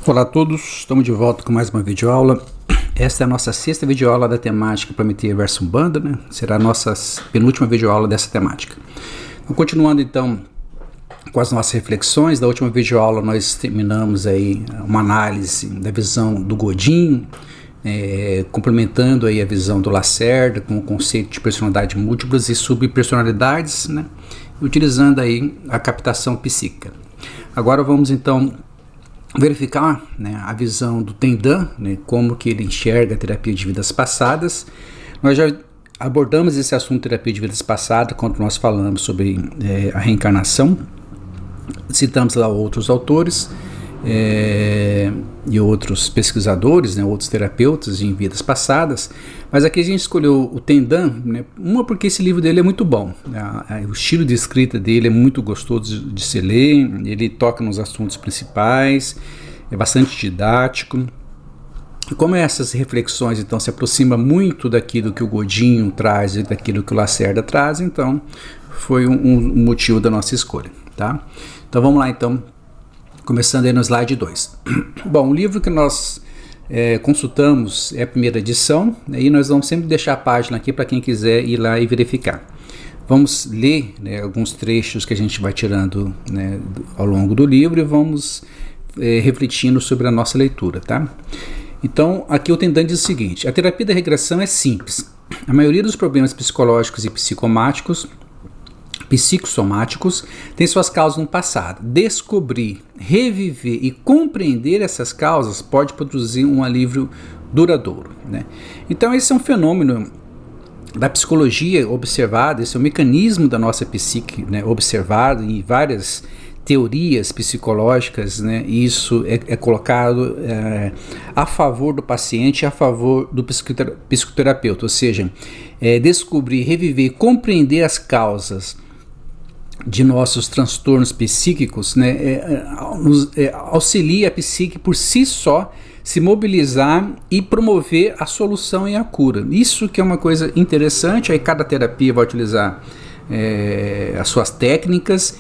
Olá a todos, estamos de volta com mais uma videoaula. Esta é a nossa sexta videoaula da temática Prometeu versus Umbanda, né? Será a nossa penúltima videoaula dessa temática. Então, continuando então com as nossas reflexões, da última videoaula nós terminamos aí uma análise da visão do Godin, complementando aí a visão do Lacerda com o conceito de personalidade múltiplas e subpersonalidades, né? Utilizando aí a captação psíquica. Agora vamos então verificar, né, a visão do Tendan, né, como que ele enxerga a terapia de vidas passadas. Nós já abordamos esse assunto, terapia de vidas passadas, quando nós falamos sobre a reencarnação. Citamos lá outros autores e outros pesquisadores, né, outros terapeutas em vidas passadas, mas aqui a gente escolheu o Tendan, né, porque esse livro dele é muito bom, o estilo de escrita dele é muito gostoso de se ler, ele toca nos assuntos principais, é bastante didático. E como essas reflexões então se aproximam muito daquilo que o Godinho traz e daquilo que o Lacerda traz, então foi um motivo da nossa escolha, tá? Então vamos lá então, começando aí no slide 2. Bom, o livro que nós consultamos é a primeira edição, e nós vamos sempre deixar a página aqui para quem quiser ir lá e verificar. Vamos ler, né, alguns trechos que a gente vai tirando, né, ao longo do livro e vamos refletindo sobre a nossa leitura, tá? Então, aqui o Tendan diz o seguinte: a terapia da regressão é simples. A maioria dos problemas psicológicos e psicossomáticos tem suas causas no passado. Descobrir, reviver e compreender essas causas pode produzir um alívio duradouro, né? Então esse é um fenômeno da psicologia observado, esse é um mecanismo da nossa psique, né, observado em várias teorias psicológicas, né? Isso é colocado a favor do paciente, a favor do psicoterapeuta, ou seja, descobrir, reviver e compreender as causas de nossos transtornos psíquicos, né, auxilia a psique por si só se mobilizar e promover a solução e a cura. Isso que é uma coisa interessante. Aí cada terapia vai utilizar as suas técnicas,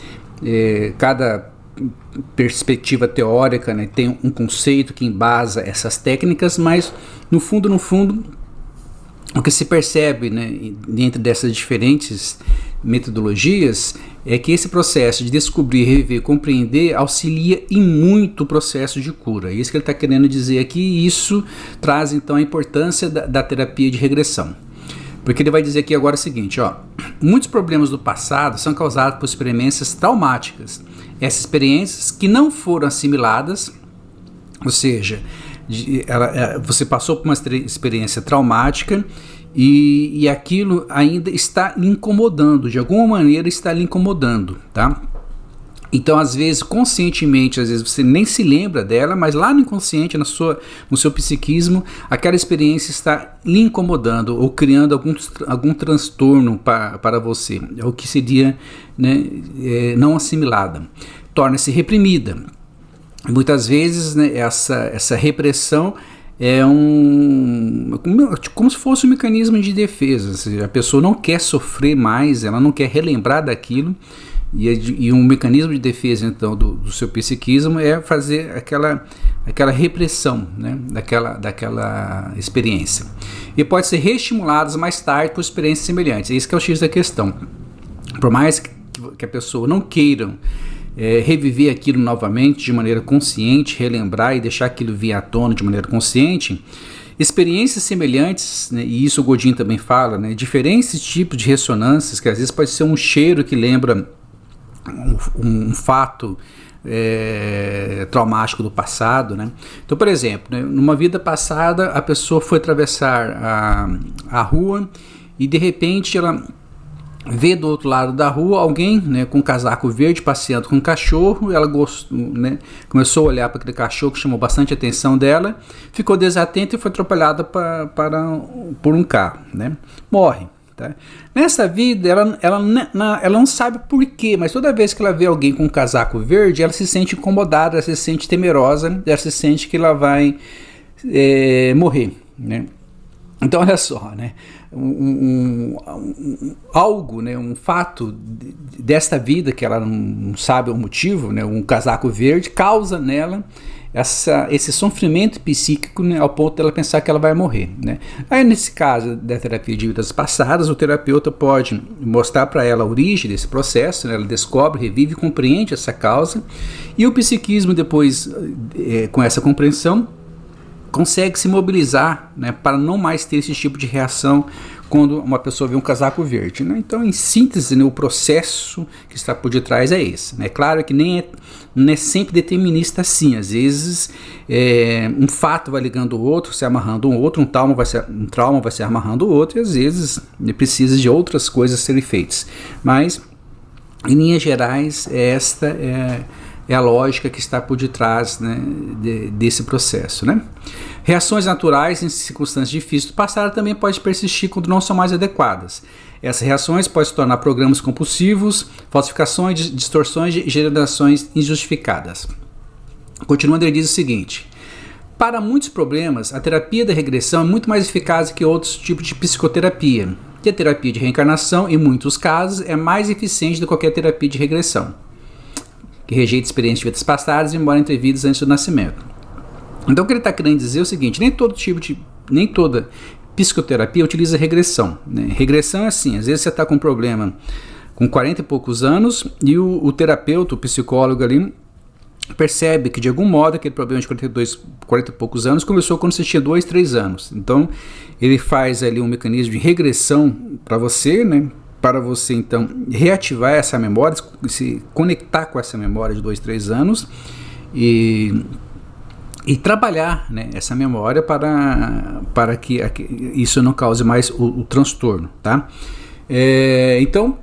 cada perspectiva teórica, né, tem um conceito que embasa essas técnicas, mas no fundo o que se percebe, né, dentro dessas diferentes metodologias é que esse processo de descobrir, reviver, compreender auxilia em muito o processo de cura. É isso que ele está querendo dizer aqui, e isso traz então a importância da terapia de regressão. Porque ele vai dizer aqui agora o seguinte, ó: muitos problemas do passado são causados por experiências traumáticas. Essas experiências que não foram assimiladas, ou seja, você passou por uma experiência traumática e aquilo ainda está lhe incomodando, de alguma maneira está lhe incomodando, tá? Então, às vezes, conscientemente, às vezes você nem se lembra dela, mas lá no inconsciente, no seu psiquismo, aquela experiência está lhe incomodando ou criando algum transtorno para você, o que seria, né, não assimilada. Torna-se reprimida. Muitas vezes, né, essa repressão é como se fosse um mecanismo de defesa. Ou seja, a pessoa não quer sofrer mais, ela não quer relembrar daquilo, e um mecanismo de defesa então do seu psiquismo é fazer aquela repressão, né, daquela experiência, e pode ser reestimuladas mais tarde por experiências semelhantes. Esse que é o X da questão. Por mais que a pessoa não queira reviver aquilo novamente de maneira consciente, relembrar e deixar aquilo vir à tona de maneira consciente, experiências semelhantes, né, e isso o Godin também fala, né, diferentes tipos de ressonâncias, que às vezes pode ser um cheiro que lembra um fato traumático do passado, né? Então, por exemplo, né, numa vida passada a pessoa foi atravessar a rua e de repente ela vê do outro lado da rua alguém, né, com um casaco verde passeando com um cachorro. Ela gostou, né, começou a olhar para aquele cachorro que chamou bastante a atenção dela, ficou desatenta e foi atropelada por um carro, né? Morre. Tá? Nessa vida ela não sabe por quê, mas toda vez que ela vê alguém com um casaco verde, ela se sente incomodada, ela se sente temerosa, ela se sente que ela vai morrer, né? Então olha só, né? Algo, né, um fato desta vida que ela não sabe o motivo, né, um casaco verde causa nela esse sofrimento psíquico, né, ao ponto dela pensar que ela vai morrer, né? Aí, nesse caso da terapia de vidas passadas, o terapeuta pode mostrar para ela a origem desse processo, né? Ela descobre, revive e compreende essa causa, e o psiquismo depois, com essa compreensão, consegue se mobilizar, né, para não mais ter esse tipo de reação quando uma pessoa vê um casaco verde, né? Então, em síntese, né, o processo que está por detrás é esse, né? Claro que não é sempre determinista assim. Às vezes um fato vai ligando o outro, se amarrando um outro, um trauma vai se amarrando o outro, e às vezes precisa de outras coisas serem feitas. Mas, em linhas gerais, esta é a lógica que está por detrás, né, desse processo, né? Reações naturais em circunstâncias difíceis do passado também podem persistir quando não são mais adequadas. Essas reações podem se tornar programas compulsivos, falsificações, distorções e gerações injustificadas. Continuando, ele diz o seguinte: para muitos problemas, a terapia da regressão é muito mais eficaz que outros tipos de psicoterapia, e a terapia de reencarnação, em muitos casos, é mais eficiente do que qualquer terapia de regressão, que rejeita experiências de vidas passadas e memória entre vidas antes do nascimento. Então, o que ele está querendo dizer é o seguinte: nem toda psicoterapia utiliza regressão, né? Regressão é assim: às vezes você está com um problema com 40 e poucos anos e o terapeuta, o psicólogo ali, percebe que de algum modo aquele problema de 40 e poucos anos começou quando você tinha 2, 3 anos. Então, ele faz ali um mecanismo de regressão para você, né? Para você, então, reativar essa memória, se conectar com essa memória de 2, 3 anos e trabalhar, né, essa memória para que isso não cause mais o transtorno, tá? Então,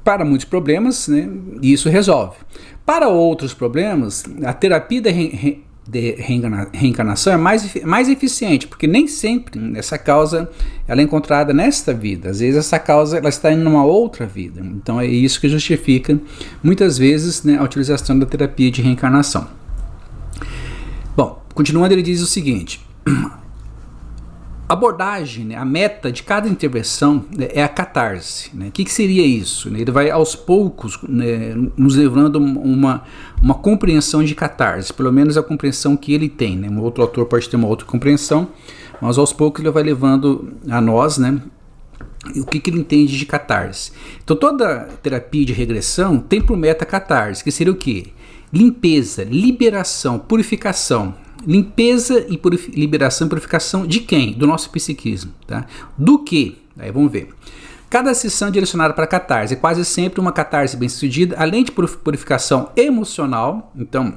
para muitos problemas, né, isso resolve. Para outros problemas, a terapia de reencarnação é mais eficiente, porque nem sempre essa causa ela é encontrada nesta vida. Às vezes essa causa ela está em uma outra vida. Então é isso que justifica muitas vezes, né, a utilização da terapia de reencarnação. Bom, continuando, ele diz o seguinte: a abordagem, né, a meta de cada intervenção, né, é a catarse, né? O que seria isso? Ele vai aos poucos, né, nos levando uma compreensão de catarse, pelo menos a compreensão que ele tem, né? Um outro autor pode ter uma outra compreensão, mas aos poucos ele vai levando a nós, né, o que ele entende de catarse. Então, toda terapia de regressão tem por meta catarse, que seria o quê? Limpeza, liberação, purificação. Limpeza e liberação e purificação de quem? Do nosso psiquismo, tá? Do que? Aí vamos ver. Cada sessão é direcionada para catarse, é quase sempre uma catarse bem sucedida, além de purificação emocional. Então,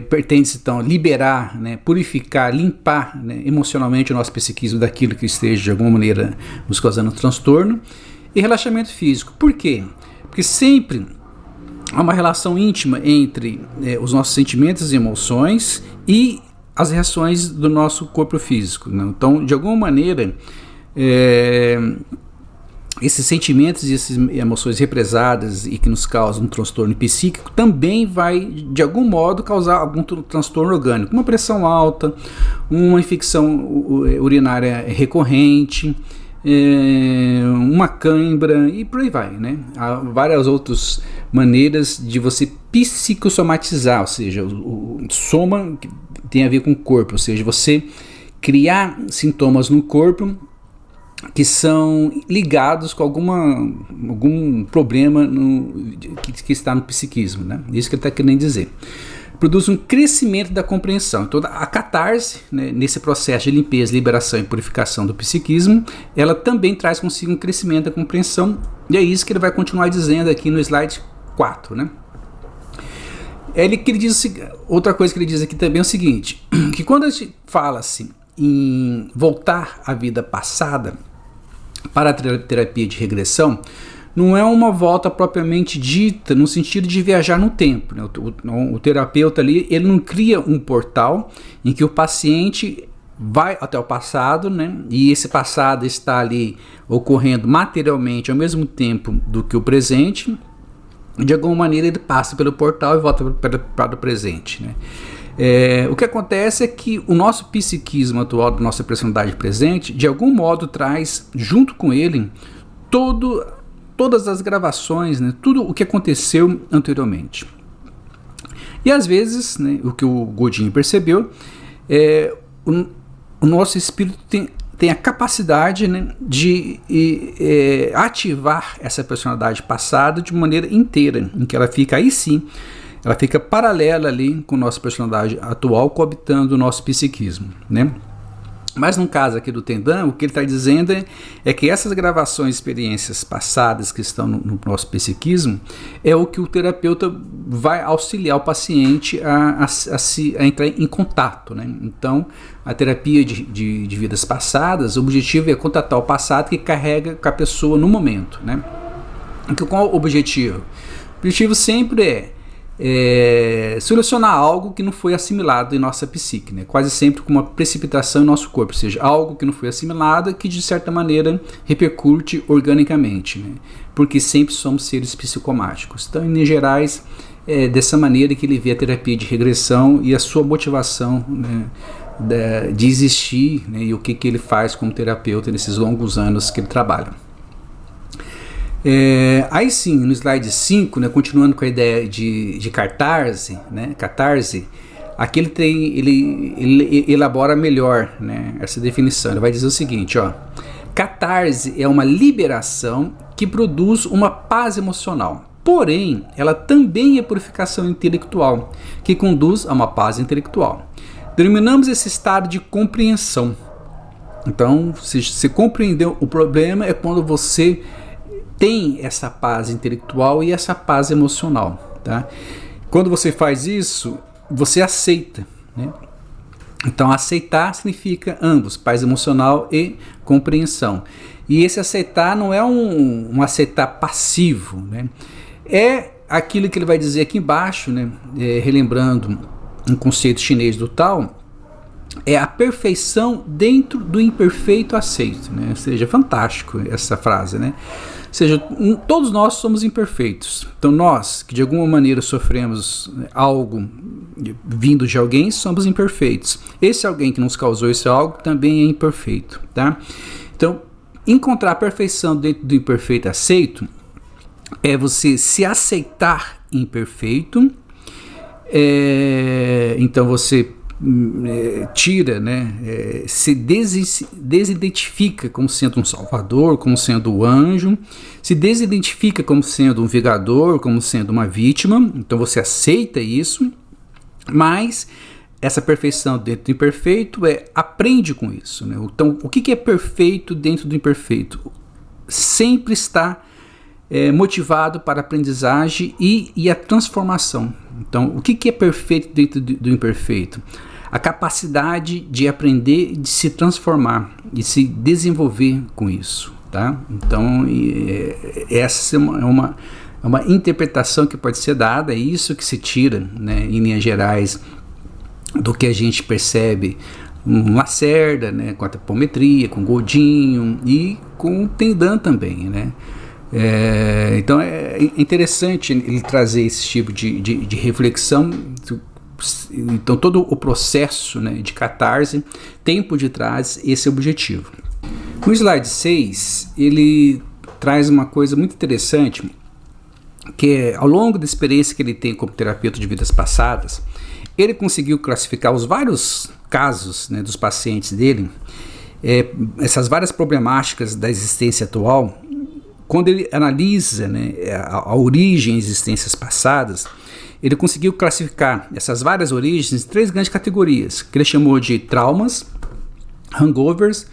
pretende-se então liberar, né, purificar, limpar, né, emocionalmente o nosso psiquismo daquilo que esteja de alguma maneira nos causando transtorno. E relaxamento físico. Por quê? Porque sempre há uma relação íntima entre os nossos sentimentos e emoções e as reações do nosso corpo físico, né? Então, de alguma maneira, esses sentimentos e essas emoções represadas e que nos causam um transtorno psíquico também vai, de algum modo, causar algum transtorno orgânico. Uma pressão alta, uma infecção urinária recorrente, uma cãibra e por aí vai, né? Há várias outras maneiras de você psicossomatizar, ou seja, o soma tem a ver com o corpo, ou seja, você criar sintomas no corpo que são ligados com algum problema que está no psiquismo, né? Isso que ele está querendo dizer. Produz um crescimento da compreensão. Então, a catarse, né, nesse processo de limpeza, liberação e purificação do psiquismo, ela também traz consigo um crescimento da compreensão, e é isso que ele vai continuar dizendo aqui no slide 4, né? Outra coisa que ele diz aqui também é o seguinte, que quando a gente fala assim, em voltar à vida passada para a terapia de regressão, não é uma volta propriamente dita no sentido de viajar no tempo, né? O terapeuta ali, ele não cria um portal em que o paciente vai até o passado, né? E esse passado está ali ocorrendo materialmente ao mesmo tempo do que o presente. De alguma maneira ele passa pelo portal e volta para o presente, né? O que acontece é que o nosso psiquismo atual, da nossa personalidade presente, de algum modo traz junto com ele todas as gravações, né, tudo o que aconteceu anteriormente. E às vezes, né, o que o Godin percebeu, o nosso espírito tem a capacidade, né, de ativar essa personalidade passada de maneira inteira, em que ela fica, aí sim, ela fica paralela ali com a nossa personalidade atual, coabitando o nosso psiquismo, né? Mas no caso aqui do Tendan, o que ele está dizendo é que essas gravações, experiências passadas que estão no nosso psiquismo, é o que o terapeuta vai auxiliar o paciente a entrar em contato, né? Então, a terapia de vidas passadas, o objetivo é contatar o passado que carrega com a pessoa no momento, né? Então, qual o objetivo? O objetivo sempre é solucionar algo que não foi assimilado em nossa psique, né? Quase sempre com uma precipitação em nosso corpo, ou seja, algo que não foi assimilado que de certa maneira repercute organicamente, né? Porque sempre somos seres psicomáticos. Então, em linhas gerais, dessa maneira que ele vê a terapia de regressão e a sua motivação, né, de existir, né, e o que ele faz como terapeuta nesses longos anos que ele trabalha. Aí sim, no slide 5, né, continuando com a ideia de catarse, né, aqui ele elabora melhor, né, essa definição. Ele vai dizer o seguinte, ó: catarse é uma liberação que produz uma paz emocional, porém ela também é purificação intelectual, que conduz a uma paz intelectual. Denominamos esse estado de compreensão. Então, se compreendeu o problema é quando você tem essa paz intelectual e essa paz emocional, tá? Quando você faz isso, você aceita, né? Então, aceitar significa ambos, paz emocional e compreensão. E esse aceitar não é um aceitar passivo, né? É aquilo que ele vai dizer aqui embaixo, né? Relembrando um conceito chinês do Tao, é a perfeição dentro do imperfeito aceito, né? Ou seja, fantástico essa frase, né? Ou seja, todos nós somos imperfeitos. Então nós, que de alguma maneira sofremos algo vindo de alguém, somos imperfeitos. Esse alguém que nos causou esse algo também é imperfeito, tá? Então, encontrar a perfeição dentro do imperfeito aceito é você se aceitar imperfeito. Então você tira, né, se desidentifica como sendo um salvador, como sendo um anjo, se desidentifica como sendo um vingador, como sendo uma vítima. Então você aceita isso, mas essa perfeição dentro do imperfeito aprende com isso, né? Então o que é perfeito dentro do imperfeito? Sempre está motivado para a aprendizagem e a transformação. Então o que é perfeito dentro do imperfeito? A capacidade de aprender, de se transformar e se desenvolver com isso, tá? Então, essa é uma interpretação que pode ser dada, é isso que se tira, né, em linhas gerais, do que a gente percebe com Lacerda, né, com a apometria, com Godinho e com o Tendan também, né? Então é interessante ele trazer esse tipo de reflexão. Então todo o processo, né, de catarse tem por detrás esse objetivo. No slide 6, ele traz uma coisa muito interessante, que é, ao longo da experiência que ele tem como terapeuta de vidas passadas, ele conseguiu classificar os vários casos, né, dos pacientes dele, essas várias problemáticas da existência atual. Quando ele analisa, né, a origem e existências passadas, ele conseguiu classificar essas várias origens em 3 grandes categorias, que ele chamou de traumas, hangovers,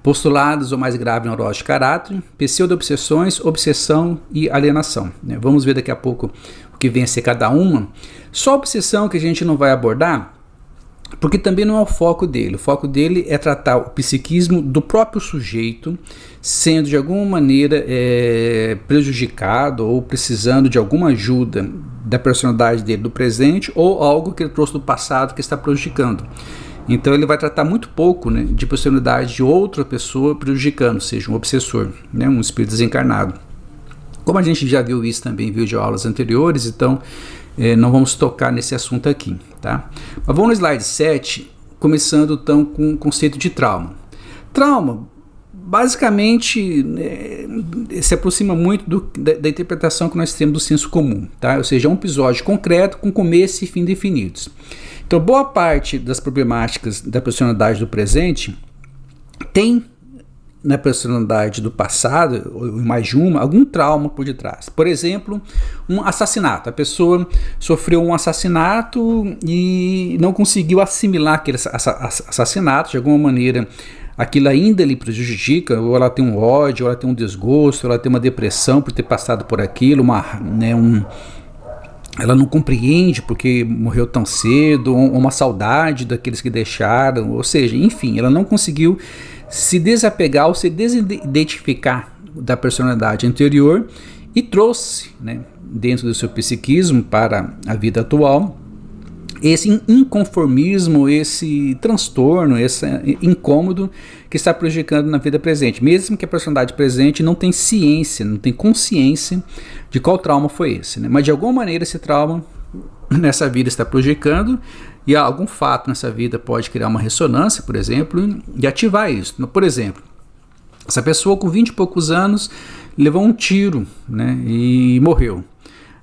postulados ou mais grave neurose de caráter, pseudo-obsessões, obsessão e alienação, né? Vamos ver daqui a pouco o que vem a ser cada uma. Só a obsessão que a gente não vai abordar, porque também não é o foco dele. O foco dele é tratar o psiquismo do próprio sujeito, sendo de alguma maneira prejudicado ou precisando de alguma ajuda da personalidade dele do presente ou algo que ele trouxe do passado que está prejudicando. Então ele vai tratar muito pouco, né, de personalidade de outra pessoa prejudicando, seja um obsessor, né, um espírito desencarnado. Como a gente já viu isso também em videoaulas anteriores, então não vamos tocar nesse assunto aqui, tá? Mas vamos no slide 7, começando então com o conceito de trauma. Trauma, basicamente se aproxima muito da interpretação que nós temos do senso comum, tá? Ou seja, é um episódio concreto com começo e fim definidos. Então, boa parte das problemáticas da personalidade do presente tem na personalidade do passado, ou mais de uma, algum trauma por detrás. Por exemplo, um assassinato. A pessoa sofreu um assassinato e não conseguiu assimilar aquele assassinato. De alguma maneira, aquilo ainda lhe prejudica, ou ela tem um ódio, ou ela tem um desgosto, ou ela tem uma depressão por ter passado por aquilo, ela não compreende porque morreu tão cedo, ou uma saudade daqueles que deixaram, ou seja, enfim, ela não conseguiu se desapegar ou se desidentificar da personalidade anterior e trouxe, né, dentro do seu psiquismo para a vida atual esse inconformismo, esse transtorno, esse incômodo que está prejudicando na vida presente, mesmo que a personalidade presente não tenha ciência, não tenha consciência de qual trauma foi esse, né? Mas de alguma maneira esse trauma nessa vida está prejudicando e algum fato nessa vida pode criar uma ressonância, por exemplo, e ativar isso. Por exemplo, essa pessoa com 20 e poucos anos levou um tiro, né, e morreu.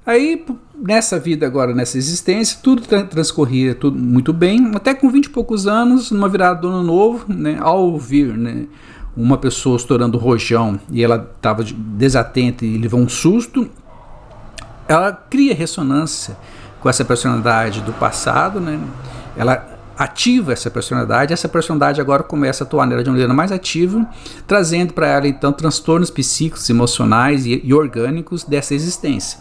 Aí, nessa vida agora, nessa existência, tudo transcorria tudo muito bem, até com 20 e poucos anos, numa virada do ano novo, né, ao ouvir, né, uma pessoa estourando o rojão e ela estava desatenta e levou um susto, ela cria ressonância com essa personalidade do passado, né, ela ativa essa personalidade agora começa a atuar nela de uma maneira mais ativa, trazendo para ela então transtornos psíquicos, emocionais e orgânicos dessa existência.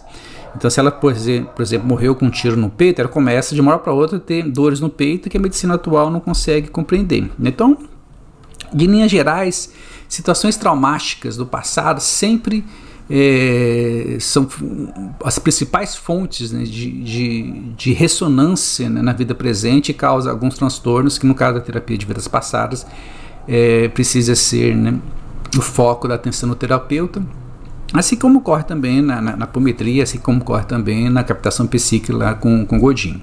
Então, se ela, por exemplo, morreu com um tiro no peito, ela começa de uma hora para outra a ter dores no peito que a medicina atual não consegue compreender. Então, de linhas gerais, situações traumáticas do passado sempre são as principais fontes, né, de ressonância, né, na vida presente e causa alguns transtornos que, no caso da terapia de vidas passadas, precisa ser, né, o foco da atenção do terapeuta. Assim como ocorre também na apometria, assim como ocorre também na captação psíquica lá com Godin.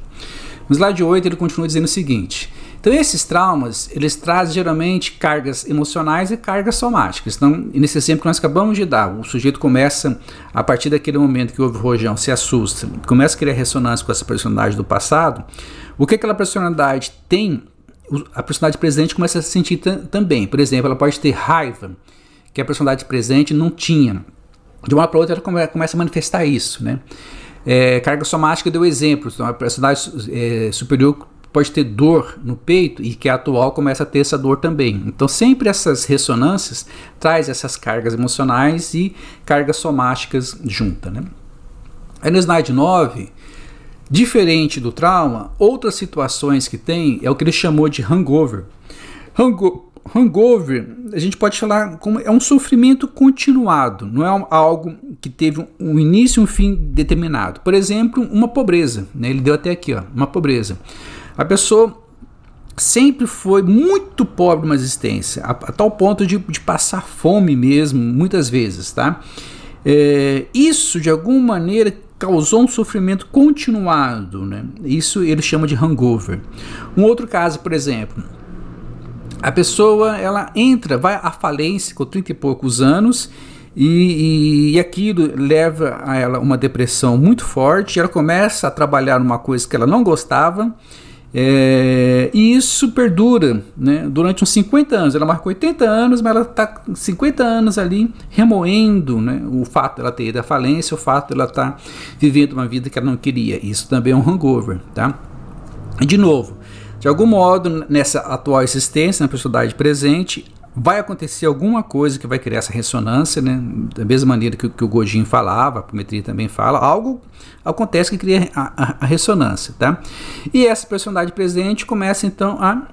No slide 8 ele continua dizendo o seguinte: então esses traumas, eles trazem geralmente cargas emocionais e cargas somáticas. Então, nesse exemplo que nós acabamos de dar, o sujeito começa, a partir daquele momento que houve o rojão, se assusta, começa a criar ressonância com essa personalidade do passado. O que aquela personalidade tem, a personalidade presente começa a sentir também. Por exemplo, ela pode ter raiva, que a personalidade presente não tinha. De uma para outra ela começa a manifestar isso, né? Carga somática deu exemplos. Então, a personalidade superior pode ter dor no peito e que a atual começa a ter essa dor também. Então sempre essas ressonâncias traz essas cargas emocionais e cargas somáticas juntas, né? Aí no slide 9, diferente do trauma, outras situações que tem é o que ele chamou de hangover. Hangover, a gente pode falar como é um sofrimento continuado, não é algo que teve um início e um fim determinado. Por exemplo, uma pobreza, né? Ele deu até aqui, ó, uma pobreza. A pessoa sempre foi muito pobre numa existência, a tal ponto de passar fome mesmo, muitas vezes, tá? Isso, de alguma maneira, causou um sofrimento continuado, né? Isso ele chama de hangover. Um outro caso, por exemplo, a pessoa ela vai à falência com 30 e poucos anos e aquilo leva a ela uma depressão muito forte, ela começa a trabalhar numa coisa que ela não gostava, e isso perdura, né, durante uns 50 anos. Ela marcou 80 anos, mas ela está 50 anos ali remoendo, né, o fato de ela ter ido à falência, o fato de ela estar vivendo uma vida que ela não queria. Isso também é um hangover, tá? E de novo, de algum modo, nessa atual existência, na personalidade presente, vai acontecer alguma coisa que vai criar essa ressonância, né? Da mesma maneira que o Godin falava, a apometria também fala, algo acontece que cria a ressonância, tá? E essa personalidade presente começa então a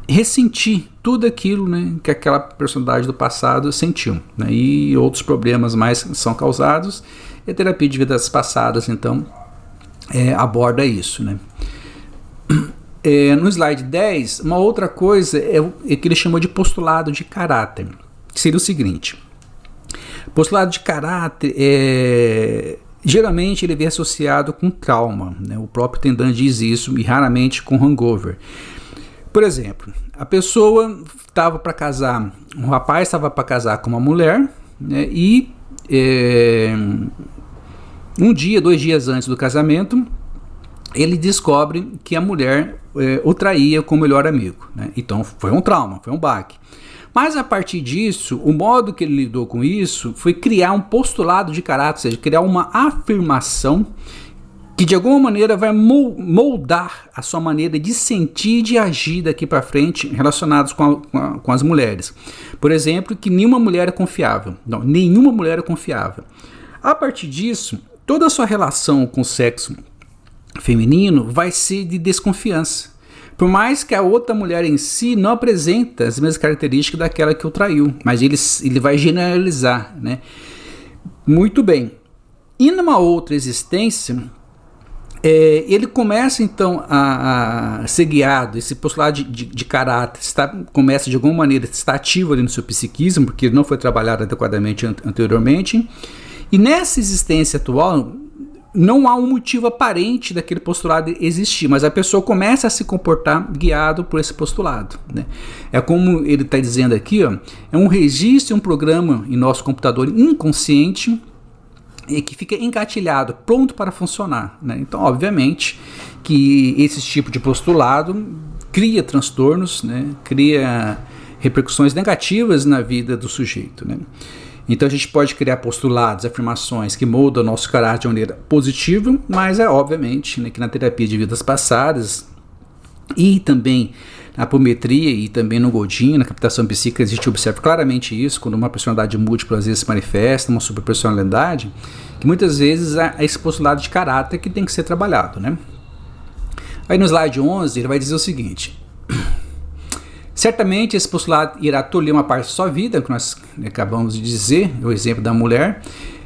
ressentir tudo aquilo, né, que aquela personalidade do passado sentiu, né? E outros problemas mais são causados, e a terapia de vidas passadas então aborda isso, né? No slide 10, uma outra coisa é que ele chamou de postulado de caráter, que seria o seguinte: postulado de caráter geralmente ele vem associado com trauma, né? O próprio Tendan diz isso, e raramente com hangover. Por exemplo, a pessoa estava para casar, um rapaz estava para casar com uma mulher, né, e um dia, 2 dias antes do casamento, ele descobre que a mulher o traía com o melhor amigo, né? Então foi um trauma, foi um baque. Mas a partir disso, o modo que ele lidou com isso foi criar um postulado de caráter, ou seja, criar uma afirmação que de alguma maneira vai moldar a sua maneira de sentir e de agir daqui para frente relacionados com as mulheres. Por exemplo, que nenhuma mulher é confiável. Não, nenhuma mulher é confiável. A partir disso, toda a sua relação com o sexo feminino vai ser de desconfiança. Por mais que a outra mulher em si não apresenta as mesmas características daquela que o traiu, mas ele vai generalizar, né? Muito bem. E numa outra existência, ele começa então a ser guiado, esse postulado de caráter começa de alguma maneira, está ativo ali no seu psiquismo, porque ele não foi trabalhado adequadamente anteriormente, e nessa existência atual, não há um motivo aparente daquele postulado existir, mas a pessoa começa a se comportar guiado por esse postulado, né? É como ele está dizendo aqui, ó, é um registro, um programa em nosso computador inconsciente e que fica engatilhado, pronto para funcionar, né? Então, obviamente, que esse tipo de postulado cria transtornos, né? Cria repercussões negativas na vida do sujeito, né? Então a gente pode criar postulados, afirmações que moldam o nosso caráter de maneira positiva, mas obviamente, né, que na terapia de vidas passadas e também na apometria e também no Godin, na captação psíquica, a gente observa claramente isso, quando uma personalidade múltipla às vezes se manifesta, uma superpersonalidade, que muitas vezes há esse postulado de caráter que tem que ser trabalhado, né? Aí no slide 11 ele vai dizer o seguinte: certamente esse postulado irá tolher uma parte da sua vida, que nós acabamos de dizer, o exemplo da mulher,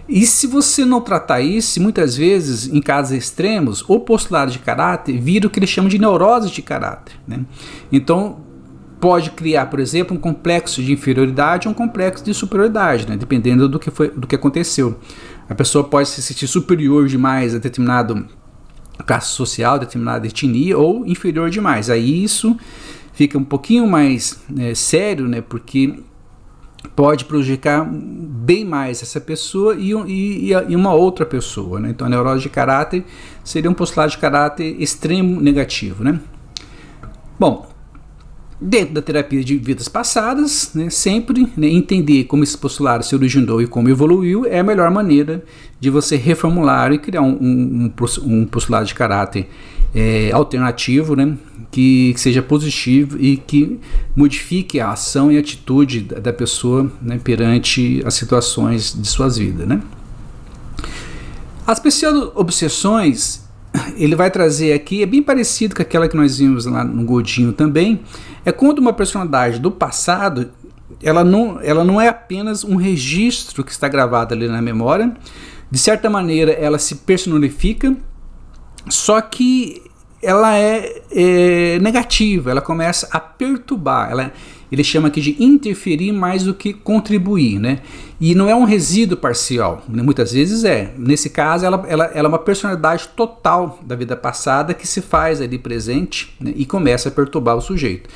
e se você não tratar isso, muitas vezes, em casos extremos, o postulado de caráter vira o que eles chamam de neurose de caráter, né? Então, pode criar, por exemplo, um complexo de inferioridade ou um complexo de superioridade, né? Dependendo do que aconteceu. A pessoa pode se sentir superior demais a determinado classe social, determinada etnia, ou inferior demais. Aí isso fica um pouquinho mais sério, né, porque pode prejudicar bem mais essa pessoa e uma outra pessoa, né? Então a neurose de caráter seria um postulado de caráter extremo negativo, né? Bom, dentro da terapia de vidas passadas, né, sempre, né, entender como esse postulado se originou e como evoluiu é a melhor maneira de você reformular e criar um postulado de caráter alternativo, né, que seja positivo e que modifique a ação e a atitude da pessoa, né, perante as situações de suas vidas, né? As pseudo-obsessões, ele vai trazer aqui, é bem parecido com aquela que nós vimos lá no Godinho também, é quando uma personalidade do passado, ela não é apenas um registro que está gravado ali na memória, de certa maneira ela se personifica, só que ela é negativa, ela começa a perturbar, ele chama aqui de interferir mais do que contribuir, né? E não é um resíduo parcial, né? Muitas vezes é. Nesse caso, ela é uma personalidade total da vida passada que se faz ali presente, né, e começa a perturbar o sujeito.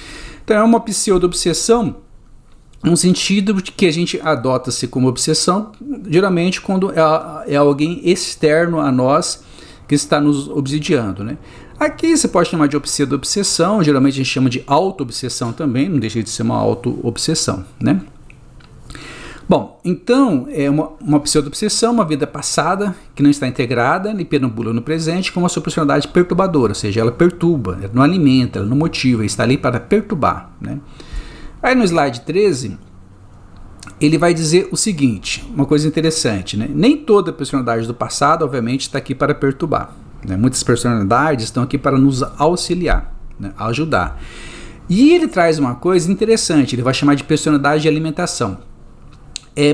Então é uma pseudo-obsessão, no sentido de que a gente adota-se como obsessão, geralmente quando é alguém externo a nós que está nos obsidiando, né? Aqui você pode chamar de pseudo-obsessão, geralmente a gente chama de auto-obsessão também, não deixa de ser uma auto-obsessão, né? Bom, então é uma pseudo-obsessão, uma vida passada que não está integrada e perambula no presente com uma sua personalidade perturbadora, ou seja, ela perturba, ela não alimenta, ela não motiva, está ali para perturbar, né? Aí no slide 13, ele vai dizer o seguinte, uma coisa interessante, né? Nem toda personalidade do passado, obviamente, está aqui para perturbar, né? Muitas personalidades estão aqui para nos auxiliar, né? Ajudar. E ele traz uma coisa interessante, ele vai chamar de personalidade de alimentação.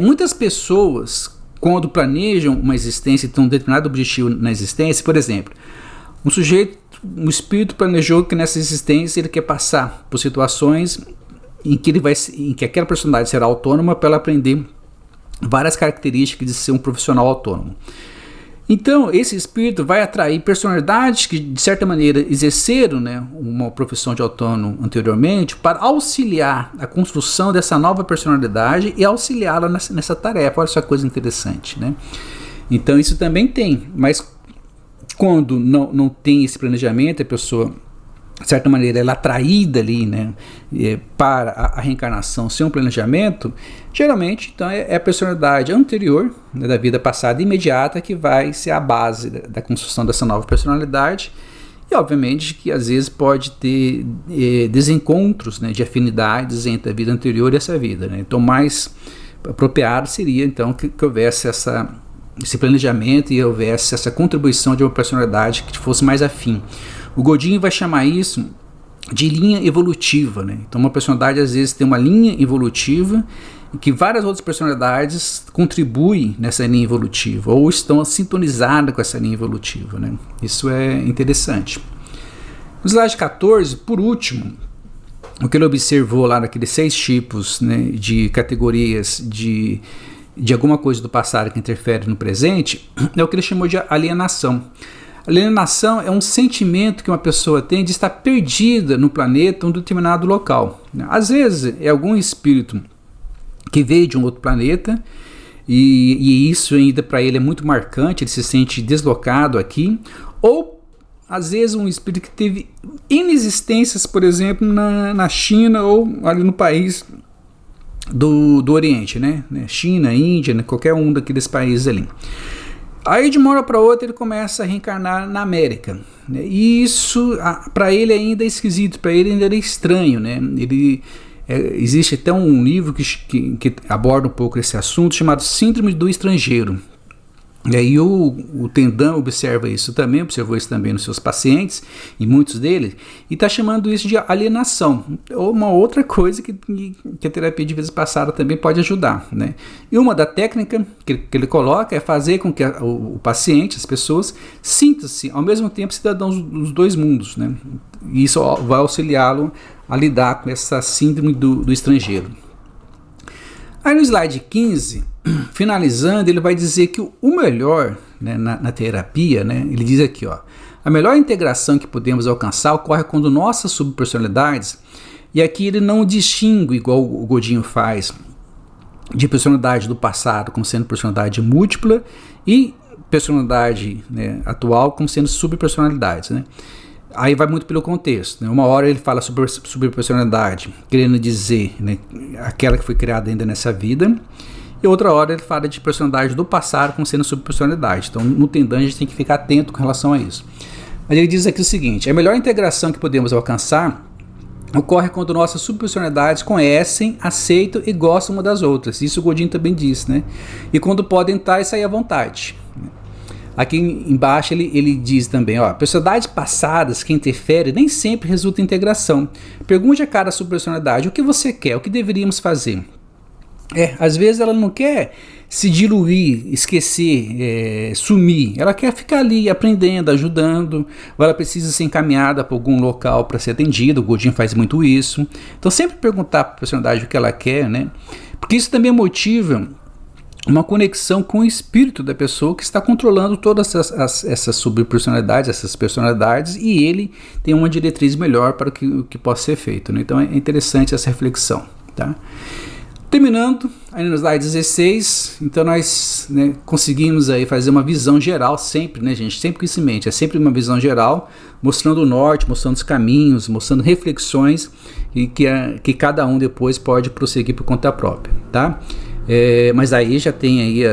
Muitas pessoas, quando planejam uma existência e têm um determinado objetivo na existência, por exemplo, um espírito planejou que nessa existência ele quer passar por situações em que aquela personalidade será autônoma para ela aprender várias características de ser um profissional autônomo. Então, esse espírito vai atrair personalidades que, de certa maneira, exerceram, né, uma profissão de autônomo anteriormente para auxiliar a construção dessa nova personalidade e auxiliá-la nessa tarefa. Olha só que coisa interessante, né? Então, isso também tem, mas quando não tem esse planejamento, a pessoa, de certa maneira, ela é atraída ali, né, para a reencarnação sem um planejamento, geralmente então é a personalidade anterior, né, da vida passada imediata que vai ser a base da construção dessa nova personalidade. E obviamente que às vezes pode ter desencontros, né, de afinidades entre a vida anterior e essa vida, né? Então mais apropriado seria então que houvesse esse planejamento e houvesse essa contribuição de uma personalidade que fosse mais afim. O Godin vai chamar isso de linha evolutiva, né? Então uma personalidade às vezes tem uma linha evolutiva e que várias outras personalidades contribuem nessa linha evolutiva ou estão sintonizadas com essa linha evolutiva, né? Isso é interessante. No slide 14, por último, o que ele observou lá naqueles 6 tipos, né, de categorias de alguma coisa do passado que interfere no presente, é o que ele chamou de alienação. Alienação é um sentimento que uma pessoa tem de estar perdida no planeta em um determinado local. Às vezes é algum espírito que veio de um outro planeta e isso ainda para ele é muito marcante, ele se sente deslocado aqui, ou às vezes um espírito que teve inexistências, por exemplo, na China ou ali no país do Oriente, né? China, Índia, né? Qualquer um daqueles países ali. Aí de uma hora para outra ele começa a reencarnar na América, né? E isso para ele ainda é esquisito, para ele ainda é estranho, né? Existe até um livro que aborda um pouco esse assunto chamado Síndrome do Estrangeiro. E aí o Tendan observou isso também nos seus pacientes, em muitos deles, e está chamando isso de alienação, ou uma outra coisa que a terapia de vidas passadas também pode ajudar, né? E uma da técnica que ele coloca é fazer com que o paciente, as pessoas, sintam-se ao mesmo tempo cidadãos dos dois mundos, né? E isso vai auxiliá-lo a lidar com essa síndrome do estrangeiro. Aí no slide 15, finalizando, ele vai dizer que o melhor, né, na terapia, né, ele diz aqui, ó, a melhor integração que podemos alcançar ocorre quando nossas subpersonalidades, e aqui ele não distingue, igual o Godinho faz, de personalidade do passado como sendo personalidade múltipla e personalidade, né, atual como sendo subpersonalidades, né? Aí vai muito pelo contexto, né? Uma hora ele fala sobre personalidade, querendo dizer, né, aquela que foi criada ainda nessa vida, e outra hora ele fala de personalidade do passado como sendo subpersonalidade. Então no Tendan a gente tem que ficar atento com relação a isso. Mas ele diz aqui o seguinte: a melhor integração que podemos alcançar ocorre quando nossas subpersonalidades conhecem, aceitam e gostam uma das outras. Isso o Godin também diz, né? E quando podem entrar e sair à vontade. Aqui embaixo ele diz também, ó, personalidades passadas que interferem nem sempre resulta em integração. Pergunte a cada subpersonalidade o que você quer, o que deveríamos fazer. Às vezes ela não quer se diluir, esquecer, sumir. Ela quer ficar ali aprendendo, ajudando, ou ela precisa ser encaminhada para algum local para ser atendida. O Godin faz muito isso. Então sempre perguntar para a personalidade o que ela quer, né? Porque isso também motiva uma conexão com o espírito da pessoa que está controlando todas essas subpersonalidades, essas personalidades, e ele tem uma diretriz melhor para o que possa ser feito, né? Então é interessante essa reflexão, tá? Terminando, aí no slide 16, então nós, né, conseguimos aí fazer uma visão geral sempre, né, gente? Sempre com isso em mente, é sempre uma visão geral, mostrando o norte, mostrando os caminhos, mostrando reflexões e que cada um depois pode prosseguir por conta própria, tá? Mas aí já tem aí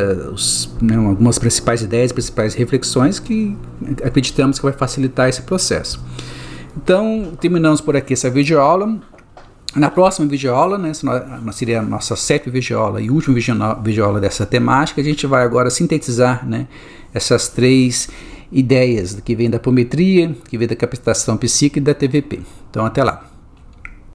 algumas principais ideias, principais reflexões que acreditamos que vai facilitar esse processo. Então, terminamos por aqui essa videoaula. Na próxima videoaula, né, seria a nossa 7ª videoaula e última videoaula dessa temática, a gente vai agora sintetizar, né, essas 3 ideias que vem da apometria, que vem da captação psíquica e da TVP. Então, até lá.